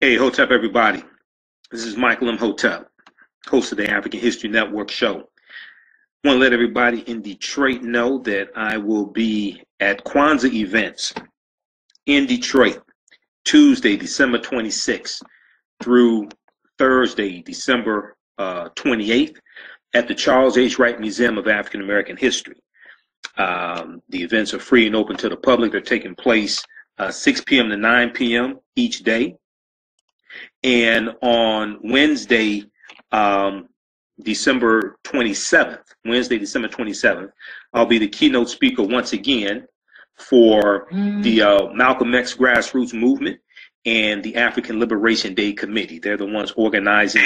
Hey, Hotep, everybody. This is Michael M. Hotep, host of the African History Network show. I want to let everybody in Detroit know that I will be at Kwanzaa events in Detroit, Tuesday, December 26th through Thursday, December 28th at the Charles H. Wright Museum of African American History. The events are free and open to the public. They're taking place 6 p.m. to 9 p.m. each day. And on Wednesday, December 27th, I'll be the keynote speaker once again for the Malcolm X Grassroots Movement and the African Liberation Day Committee. They're the ones organizing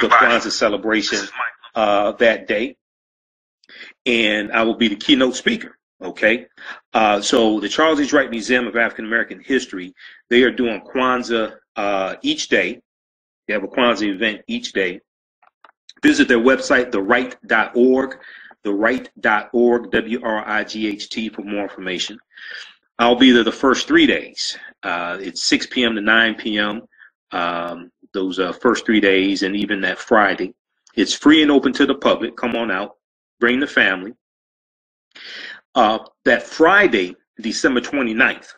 the Kwanzaa celebration that day. And I will be the keynote speaker. Okay, so the Charles H. Wright Museum of African American History, they are doing Kwanzaa each day. They have a Kwanzaa event each day. Visit their website, theright.org, theright.org, WRIGHT, for more information. I'll be there the first 3 days. It's 6 p.m. to 9 p.m. Those first 3 days, and even that Friday. It's free and open to the public. Come on out. Bring the family. That Friday, December 29th,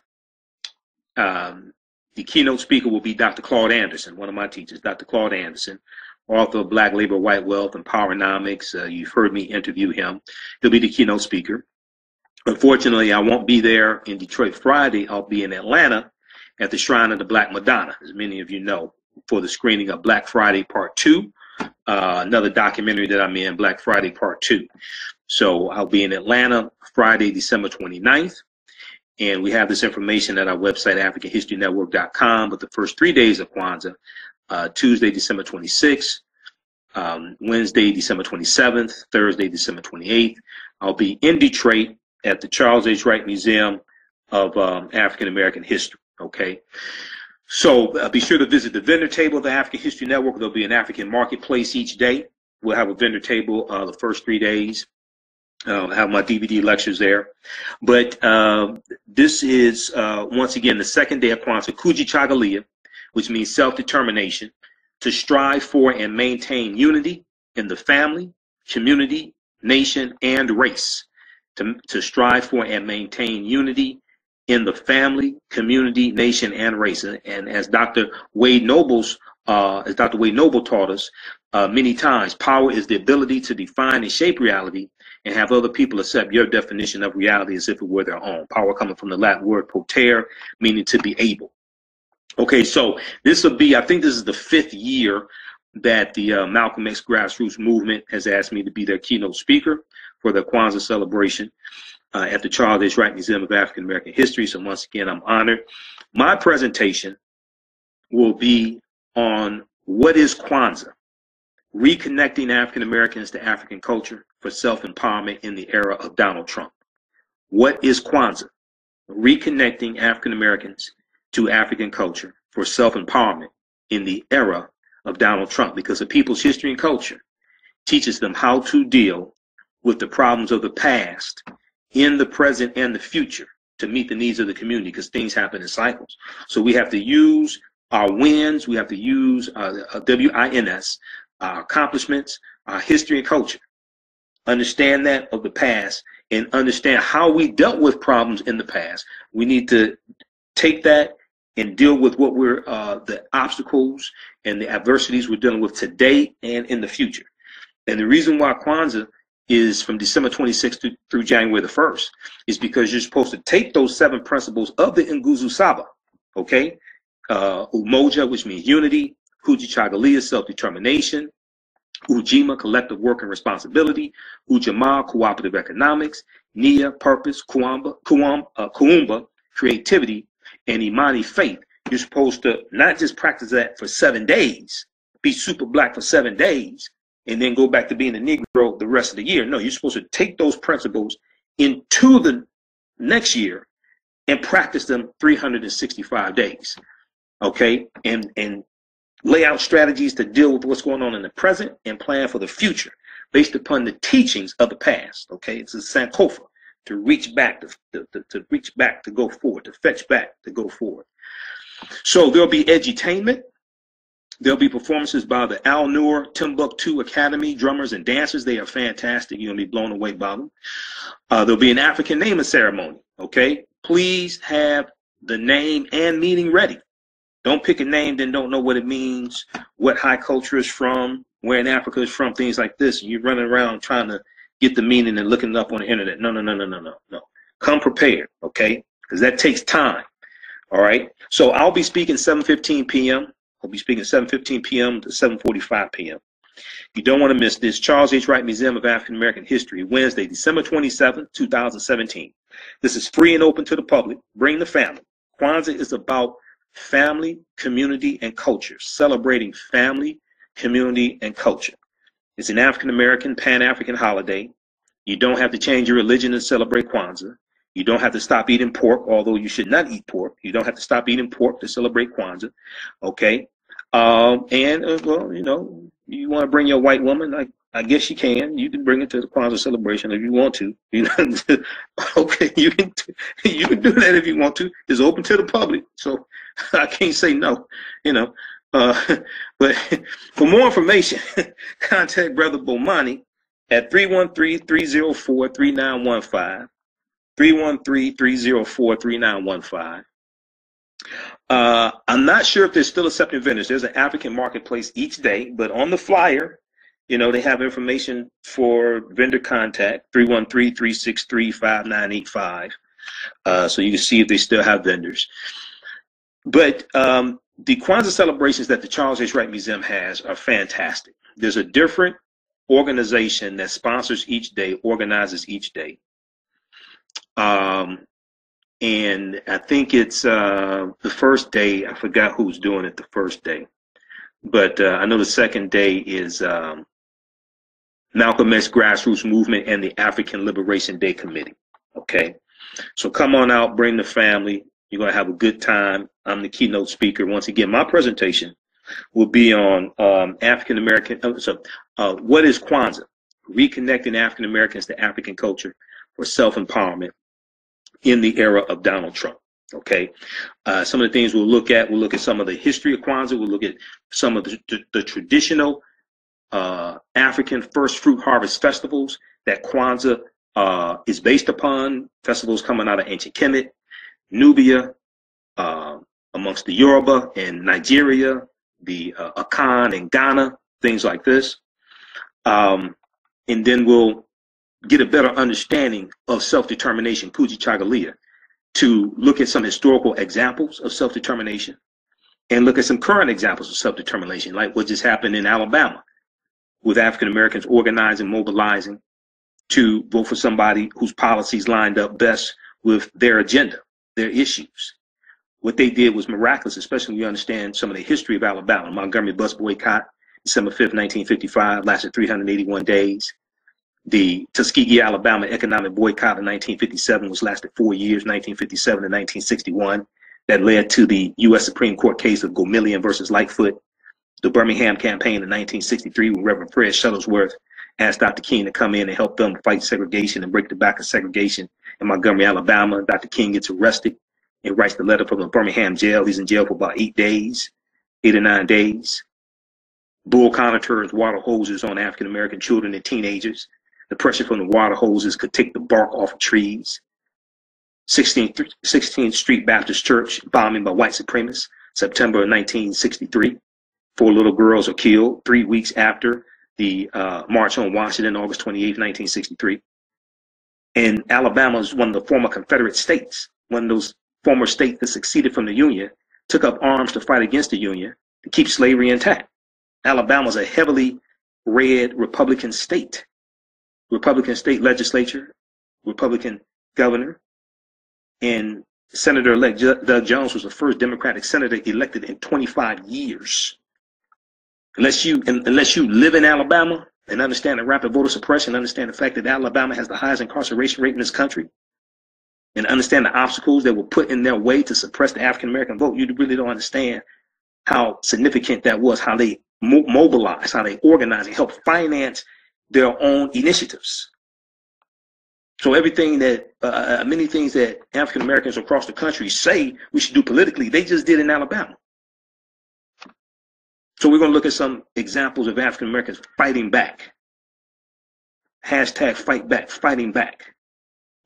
the keynote speaker will be Dr. Claude Anderson, one of my teachers, Dr. Claude Anderson, author of Black Labor, White Wealth, and Powernomics. You've heard me interview him. He'll be the keynote speaker. Unfortunately, I won't be there in Detroit Friday. I'll be in Atlanta at the Shrine of the Black Madonna, as many of you know, for the screening of Black Friday Part 2, another documentary that I'm in, Black Friday Part 2. So I'll be in Atlanta Friday, December 29th. And we have this information at our website, AfricanHistoryNetwork.com. But the first 3 days of Kwanzaa, Tuesday, December 26th, Wednesday, December 27th, Thursday, December 28th, I'll be in Detroit at the Charles H. Wright Museum of African American History. Okay. So be sure to visit the vendor table of the African History Network. There'll be an African marketplace each day. We'll have a vendor table the first 3 days. I have my DVD lectures there. But this is, once again, the second day of Kwanzaa, Kujichagulia, which means self-determination, to strive for and maintain unity in the family, community, nation, and race. To strive for and maintain unity in the family, community, nation, and race. And as Dr. Wade Noble taught us many times, power is the ability to define and shape reality and have other people accept your definition of reality as if it were their own. Power coming from the Latin word potere, meaning to be able. Okay, so this will be, I think this is the 5th year that the Malcolm X Grassroots Movement has asked me to be their keynote speaker for the Kwanzaa celebration at the Charles H. Wright Museum of African American History. So once again, I'm honored. My presentation will be on what is Kwanzaa, reconnecting African Americans to African culture for self-empowerment in the era of Donald Trump. What is Kwanzaa? Reconnecting African Americans to African culture for self-empowerment in the era of Donald Trump, because the people's history and culture teaches them how to deal with the problems of the past in the present and the future to meet the needs of the community, because things happen in cycles. So we have to use our wins, we have to use WINS, our accomplishments, our history and culture, understand that of the past, and understand how we dealt with problems in the past. We need to take that and deal with what we're the obstacles and the adversities we're dealing with today and in the future. And the reason why Kwanzaa is from December 26th through January the 1st is because you're supposed to take those 7 principles of the Nguzo Saba, okay? Umoja, which means unity; Kujichagulia, self-determination; Ujima, collective work and responsibility; Ujamaa, cooperative economics; Nia, purpose; Kuumba, creativity; and Imani, faith. You're supposed to not just practice that for 7 days, be super black for 7 days, and then go back to being a Negro the rest of the year. No, you're supposed to take those principles into the next year and practice them 365 days, okay? And lay out strategies to deal with what's going on in the present and plan for the future based upon the teachings of the past, okay? It's a Sankofa, to reach back, to reach back, to go forward, to fetch back, to go forward. So there'll be edutainment, There'll be performances by the Al Noor Timbuktu Academy drummers and dancers. They are fantastic. You're going to be blown away by them. There'll be an African naming ceremony, okay? Please have the name and meaning ready. Don't pick a name, then don't know what it means, what high culture is from, where in Africa is from, things like this. You're running around trying to get the meaning and looking it up on the internet. No, no, no, no, no, no, no. Come prepared, okay? Because that takes time, all right? So I'll be speaking 7:15 p.m. I'll be speaking 7:15 p.m. to 7:45 p.m. You don't want to miss this. Charles H. Wright Museum of African American History, Wednesday, December 27, 2017. This is free and open to the public. Bring the family. Kwanzaa is about family, community, and culture. Celebrating family, community, and culture. It's an African American, Pan-African holiday. You don't have to change your religion to celebrate Kwanzaa. You don't have to stop eating pork, although you should not eat pork. You don't have to stop eating pork to celebrate Kwanzaa. Okay? Well, you know, you want to bring your white woman, I guess you can. You can bring it to the Kwanzaa celebration if you want to. You know, okay, you can do that if you want to. It's open to the public, so I can't say no. You know, but for more information, contact Brother Bomani at 313-304-3915. 313-304-3915. I'm not sure if they're still accepting vendors. There's an African marketplace each day, but on the flyer, you know, they have information for vendor contact, 313-363-5985. So you can see if they still have vendors. But the Kwanzaa celebrations that the Charles H. Wright Museum has are fantastic. There's a different organization that sponsors each day, organizes each day. And I think it's the first day, I forgot who's doing it the first day. But I know the second day is Malcolm X Grassroots Movement and the African Liberation Day Committee. Okay, so come on out, bring the family. You're going to have a good time. I'm the keynote speaker. Once again, my presentation will be on African American. What is Kwanzaa? Reconnecting African Americans to African culture for self-empowerment in the era of Donald Trump. Okay, some of the things we'll look at some of the history of Kwanzaa. We'll look at some of the traditional African first fruit harvest festivals that Kwanzaa is based upon. Festivals coming out of ancient Kemet, Nubia, amongst the Yoruba and Nigeria, the Akan and Ghana, things like this. And then we'll get a better understanding of self-determination, Kuji Chagalia, to look at some historical examples of self-determination and look at some current examples of self-determination, like what just happened in Alabama with African Americans organizing, mobilizing to vote for somebody whose policies lined up best with their agenda, their issues. What they did was miraculous, especially when you understand some of the history of Alabama. Montgomery bus boycott, December 5th, 1955, lasted 381 days. The Tuskegee, Alabama economic boycott in 1957, which lasted 4 years, 1957 to 1961. That led to the U.S. Supreme Court case of Gomillion versus Lightfoot. The Birmingham campaign in 1963, when Reverend Fred Shuttlesworth asked Dr. King to come in and help them fight segregation and break the back of segregation in Montgomery, Alabama. Dr. King gets arrested and writes the letter from the Birmingham jail. He's in jail for about 8 or 9 days. Bull Connor turns water hoses on African American children and teenagers. The pressure from the water hoses could take the bark off of trees. 16th Street Baptist Church bombing by white supremacists, September 1963. 4 little girls are killed 3 weeks after the March on Washington, August 28, 1963. And Alabama is one of the former Confederate states, one of those former states that succeeded from the Union, took up arms to fight against the Union to keep slavery intact. Alabama is a heavily red Republican state legislature, Republican governor, and Senator-elect Doug Jones was the first Democratic senator elected in 25 years. Unless you live in Alabama and understand the rapid voter suppression, understand the fact that Alabama has the highest incarceration rate in this country, and understand the obstacles that were put in their way to suppress the African American vote, you really don't understand how significant that was, how they mobilized, how they organized and helped finance their own initiatives. So everything that, many things that African Americans across the country say we should do politically, they just did in Alabama. So we're going to look at some examples of African Americans fighting back. Hashtag fight back, fighting back.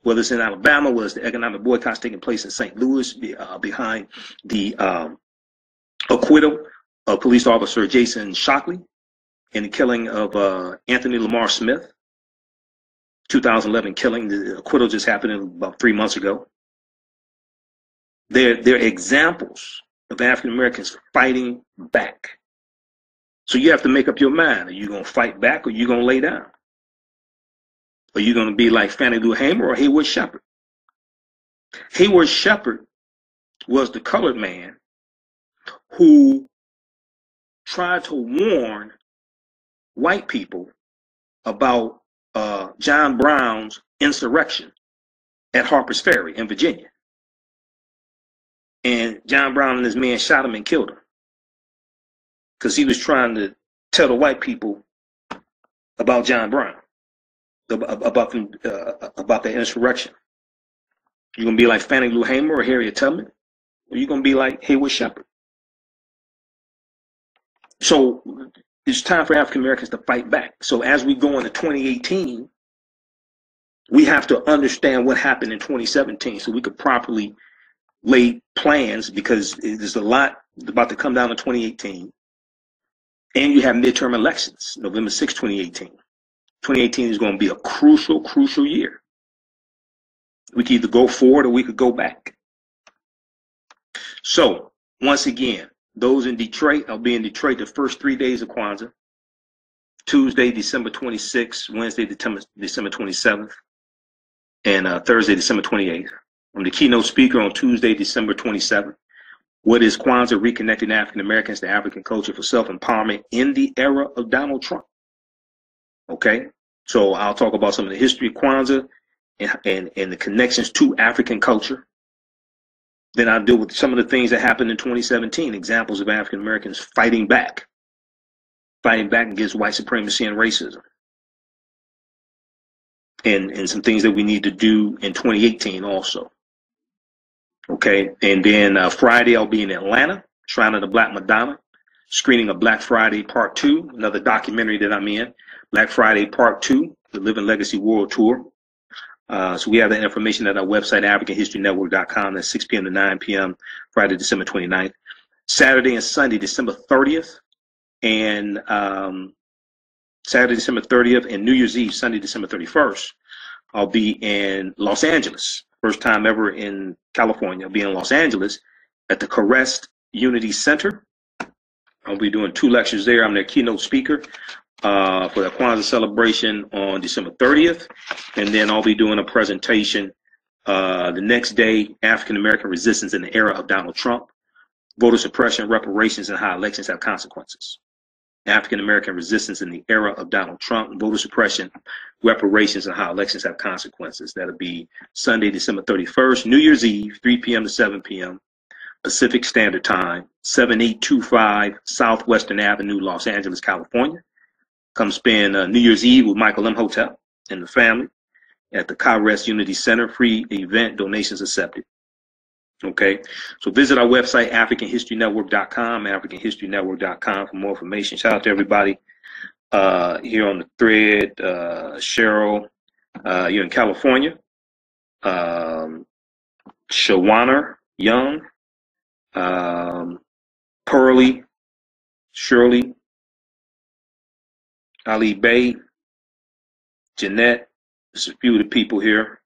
Whether it's in Alabama, whether it's the economic boycotts taking place in St. Louis behind the acquittal of police officer Jason Shockley in the killing of Anthony Lamar Smith, 2011 killing. The acquittal just happened about 3 months ago. They're examples of African Americans fighting back. So you have to make up your mind. Are you going to fight back or are you going to lay down? Are you going to be like Fannie Lou Hamer or Haywood Shepherd? Haywood Shepherd was the colored man who tried to warn white people about John Brown's insurrection at Harper's Ferry in Virginia. And John Brown and his men shot him and killed him because he was trying to tell the white people about John Brown, about the insurrection. You gonna be like Fannie Lou Hamer or Harriet Tubman, or you gonna be like Haywood Shepherd? So it's time for African Americans to fight back. So as we go into 2018, we have to understand what happened in 2017 so we could properly lay plans, because there's a lot about to come down in 2018. And you have midterm elections, November 6, 2018. 2018 is going to be a crucial, crucial year. We can either go forward or we could go back. So, once again, those in Detroit, I'll be in Detroit the first 3 days of Kwanzaa. Tuesday, December 26th, Wednesday, December 27th, and Thursday, December 28th. I'm the keynote speaker on Tuesday, December 27th. What is Kwanzaa? Reconnecting African Americans to African culture for self-empowerment in the era of Donald Trump. Okay, so I'll talk about some of the history of Kwanzaa and the connections to African culture. Then I'll deal with some of the things that happened in 2017, examples of African Americans fighting back against white supremacy and racism. And some things that we need to do in 2018 also. Okay, and then Friday I'll be in Atlanta, Shrine of the Black Madonna, screening of Black Friday Part 2, another documentary that I'm in, Black Friday Part 2, the Living Legacy World Tour. So we have that information at our website, AfricanHistoryNetwork.com. That's 6 p.m. to 9 p.m., Friday, December 29th. Saturday and Sunday, December 30th, and Saturday, December 30th, and New Year's Eve, Sunday, December 31st, I'll be in Los Angeles. First time ever in California. I'll be in Los Angeles at the Crest Unity Center. I'll be doing 2 lectures there. I'm their keynote speaker for the Kwanzaa celebration on December 30th. And then I'll be doing a presentation the next day, African American resistance in the era of Donald Trump, voter suppression, reparations, and how elections have consequences. African American resistance in the era of Donald Trump, voter suppression, reparations, and how elections have consequences. That'll be Sunday, December 31st, New Year's Eve, 3 p.m. to 7 p.m. Pacific Standard Time, 7825 Southwestern Avenue, Los Angeles, California. Come spend New Year's Eve with Michael Imhotep and the family at the Crest Unity Center. Free event, donations accepted. Okay, so visit our website, AfricanHistoryNetwork.com, AfricanHistoryNetwork.com for more information. Shout out to everybody here on the thread. Cheryl, you're in California. Shawana Young, Pearlie, Shirley, Ali Bay, Jeanette. There's a few of the people here.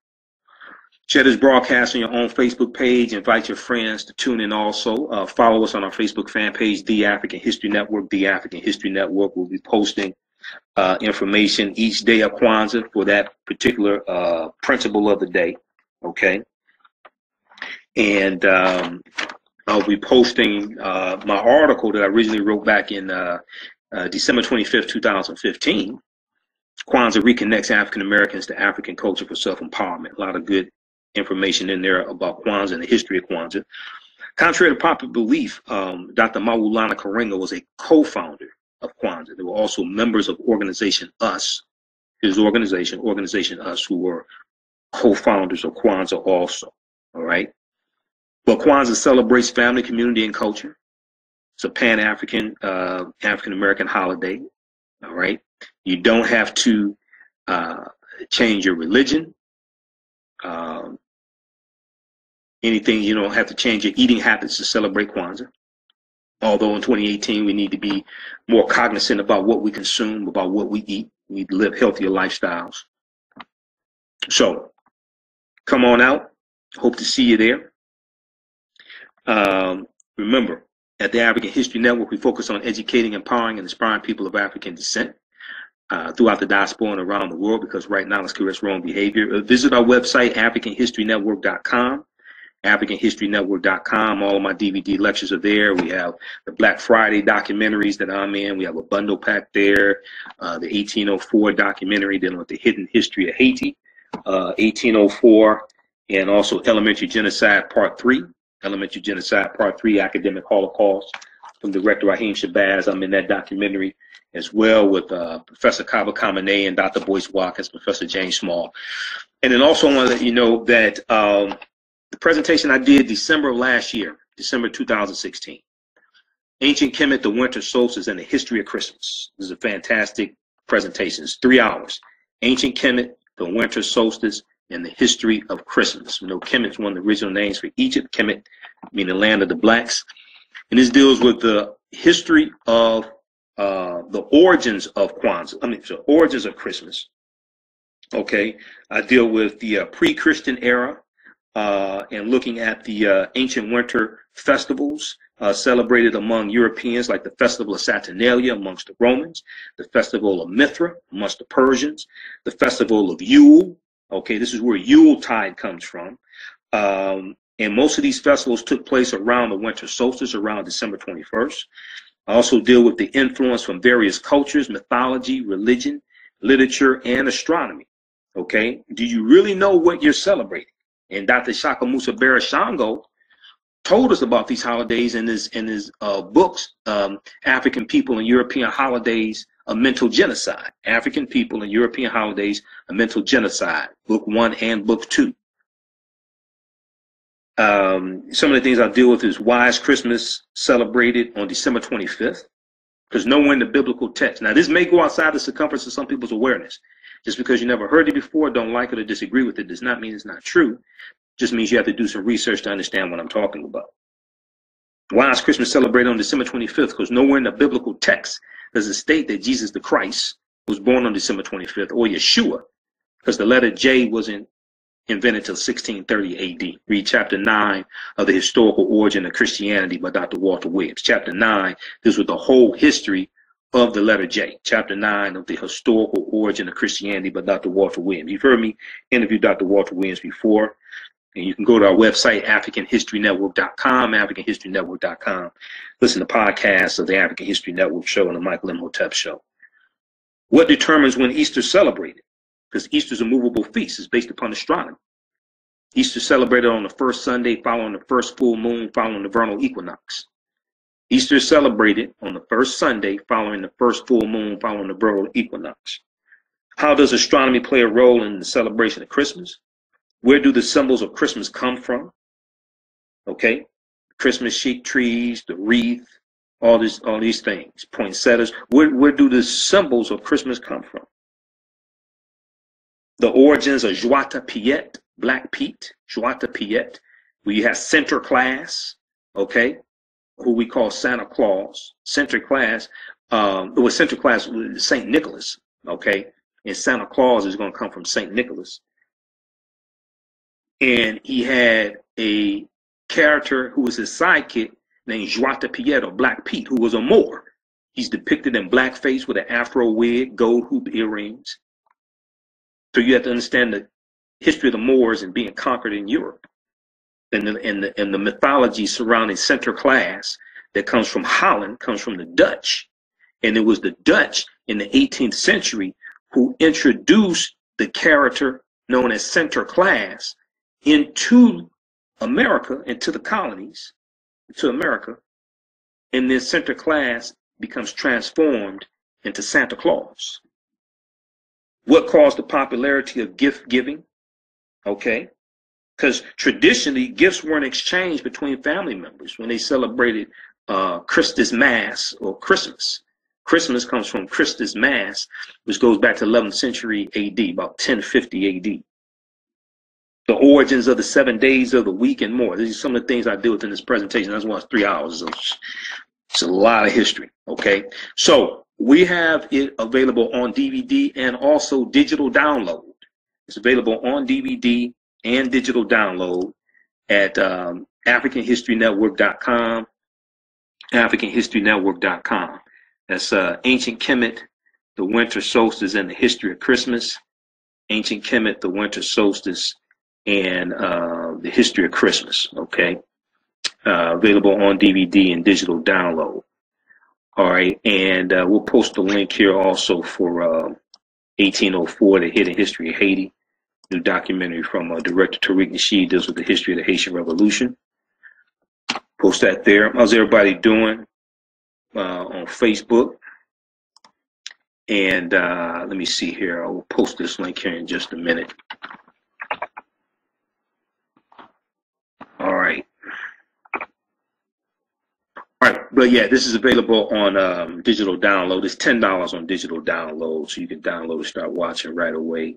Share this broadcast on your own Facebook page. Invite your friends to tune in also. Follow us on our Facebook fan page, The African History Network. The African History Network will be posting information each day of Kwanzaa for that particular principle of the day. Okay. And I'll be posting my article that I originally wrote back in December 25th, 2015. Kwanzaa reconnects African Americans to African culture for self-empowerment. A lot of good information in there about Kwanzaa and the history of Kwanzaa. Contrary to popular belief, Dr. Maulana Karenga was a co-founder of Kwanzaa. There were also members of Organization US, his organization, Organization US, who were co-founders of Kwanzaa also. All right. But Kwanzaa celebrates family, community, and culture. It's a Pan-African, African-American holiday. All right. You don't have to change your religion. Anything, you don't have to change your eating habits to celebrate Kwanzaa. Although in 2018, we need to be more cognizant about what we consume, about what we eat. We need to live healthier lifestyles. So come on out. Hope to see you there. Remember, at the African History Network, we focus on educating, empowering, and inspiring people of African descent throughout the diaspora and around the world, because right now let's correct wrong behavior. Visit our website, AfricanHistoryNetwork.com. AfricanHistoryNetwork.com. All of my DVD lectures are there. We have the Black Friday documentaries that I'm in. We have a bundle pack there. The 1804 documentary dealing with the hidden history of Haiti, 1804, and also Elementary Genocide Part 3. Elementary Genocide Part 3, Academic Holocaust, from Director Raheem Shabazz. I'm in that documentary as well with Professor Kaba Kamene and Dr. Boyce Watkins, Professor James Small. And then also I want to let you know that the presentation I did December of last year, December 2016, Ancient Kemet, the Winter Solstice, and the History of Christmas. This is a fantastic presentation. It's 3 hours. Ancient Kemet, the Winter Solstice, and the History of Christmas. You know, Kemet's one of the original names for Egypt. Kemet meaning the land of the blacks. And this deals with the history of the origins of Kwanzaa. So origins of Christmas. Okay. I deal with the pre-Christian era and looking at the ancient winter festivals celebrated among Europeans, like the Festival of Saturnalia amongst the Romans, the Festival of Mithra amongst the Persians, the Festival of Yule. Okay, this is where Yule tide comes from. And most of these festivals took place around the winter solstice, around December 21st. I also deal with the influence from various cultures, mythology, religion, literature, and astronomy. Okay, do you really know what you're celebrating? And Dr. Shaka Musa Barashango told us about these holidays in his books, African People and European Holidays, A Mental Genocide. African People and European Holidays, A Mental Genocide, Book 1 and Book 2. Some of the things I deal with is why is Christmas celebrated on December 25th? Because nowhere in the biblical text. Now, this may go outside the circumference of some people's awareness. Just because you never heard it before, don't like it, or disagree with it, does not mean it's not true. Just means you have to do some research to understand what I'm talking about. Why is Christmas celebrated on December 25th? Because nowhere in the biblical text does it state that Jesus the Christ was born on December 25th, or Yeshua, because the letter J wasn't invented till 1630 AD. Read chapter 9 of The Historical Origin of Christianity by Dr. Walter Williams. Chapter 9 deals with the whole history of the letter J. Chapter 9 of The Historical Origin of Christianity by Dr. Walter Williams. You've heard me interview Dr. Walter Williams before. And you can go to our website, AfricanHistoryNetwork.com, AfricanHistoryNetwork.com. Listen to podcasts of the African History Network show and the Michael Imhotep show. What determines when Easter is celebrated? Because Easter's a movable feast. It's based upon astronomy. Easter is celebrated on the first Sunday following the first full moon following the vernal equinox. Easter is celebrated on the first Sunday following the first full moon following the vernal equinox. How does astronomy play a role in the celebration of Christmas? Where do the symbols of Christmas come from? Okay, Christmas sheet trees, the wreath, all these things, poinsettias. Where do the symbols of Christmas come from? The origins of Joie de Piet, Black Pete, Joie de Piet, where you have Sinterklaas, okay, who we call Santa Claus. Sinterklaas, Sinterklaas was St. Nicholas, okay, and Santa Claus is going to come from St. Nicholas. And he had a character who was his sidekick named Joie de Piet, or Black Pete, who was a Moor. He's depicted in blackface with an afro wig, gold hoop earrings. So you have to understand the history of the Moors and being conquered in Europe, and the mythology surrounding Sinterklaas that comes from Holland, comes from the Dutch. And it was the Dutch in the 18th century who introduced the character known as Sinterklaas into America, into the colonies, to America. And then Sinterklaas becomes transformed into Santa Claus. What caused the popularity of gift giving? Okay, because traditionally gifts weren't exchanged between family members when they celebrated Christus Mass, or Christmas. Christmas comes from Christus Mass, which goes back to 11th century AD, about 1050 AD. The origins of the 7 days of the week and more. These are some of the things I deal with in this presentation. That's why it's 3 hours. So it's a lot of history, okay? So we have it available on DVD and also digital download. It's available on DVD and digital download at AfricanHistoryNetwork.com, AfricanHistoryNetwork.com. That's Ancient Kemet, the Winter Solstice and the History of Christmas. Ancient Kemet, the Winter Solstice and the History of Christmas, okay? Available on DVD and digital download. All right, and we'll post the link here also for 1804, The Hidden History of Haiti, new documentary from director Tariq Nasheed, deals with the history of the Haitian Revolution. Post that there. How's everybody doing on Facebook? And let me see here. I will post this link here in just a minute. All right. All right, but yeah, this is available on digital download. It's $10 on digital download, so you can download and start watching right away.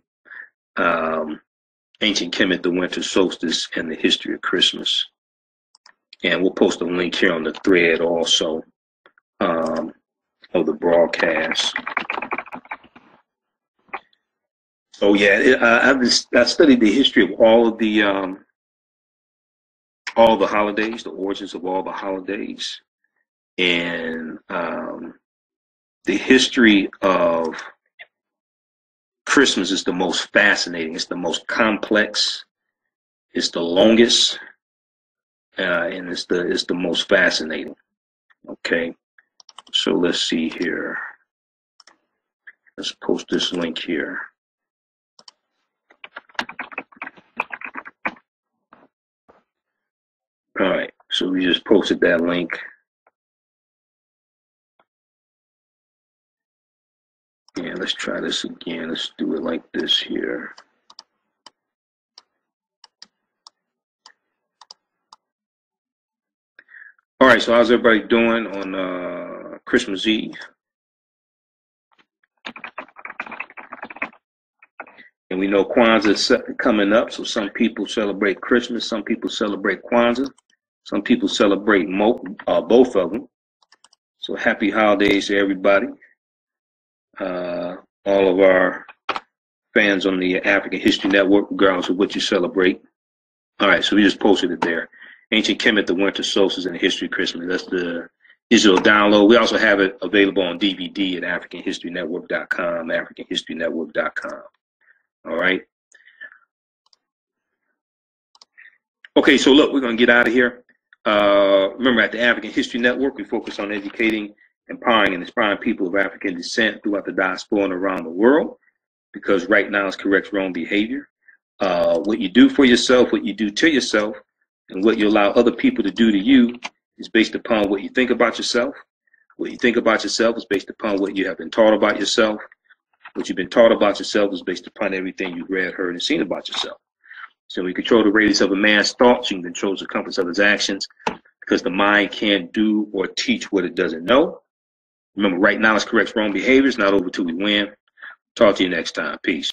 Ancient Kemet, the Winter Solstice, and the History of Christmas. And we'll post a link here on the thread also of the broadcast. So yeah, I studied the history of all the holidays, the origins of all the holidays, and the history of Christmas is the most fascinating. It's the most complex. It's the longest, and it's the most fascinating. Okay, so let's see here. Let's post this link here. All right, so we just posted that link. Yeah, let's try this again. Let's do it like this here. All right, so how's everybody doing on Christmas Eve? And we know Kwanzaa is coming up, so some people celebrate Christmas, some people celebrate Kwanzaa, some people celebrate both of them. So happy holidays to everybody. All of our fans on the African History Network, regardless of what you celebrate. All right, so we just posted it there. Ancient Kemet, the Winter Solstice, and the History of Christmas. That's the digital download. We also have it available on DVD at AfricanHistoryNetwork.com, AfricanHistoryNetwork.com. All right. Okay, so look, we're going to get out of here. Remember, at the African History Network, we focus on educating, empowering, and inspiring people of African descent throughout the diaspora and around the world, because right now it's correct wrong behavior. What you do for yourself, what you do to yourself, and what you allow other people to do to you is based upon what you think about yourself. What you think about yourself is based upon what you have been taught about yourself. What you've been taught about yourself is based upon everything you've read, heard, and seen about yourself. So when you control the radius of a man's thoughts, you can control the compass of his actions, because the mind can't do or teach what it doesn't know. Remember, right now it's correct wrong behavior. It's not over till we win. Talk to you next time. Peace.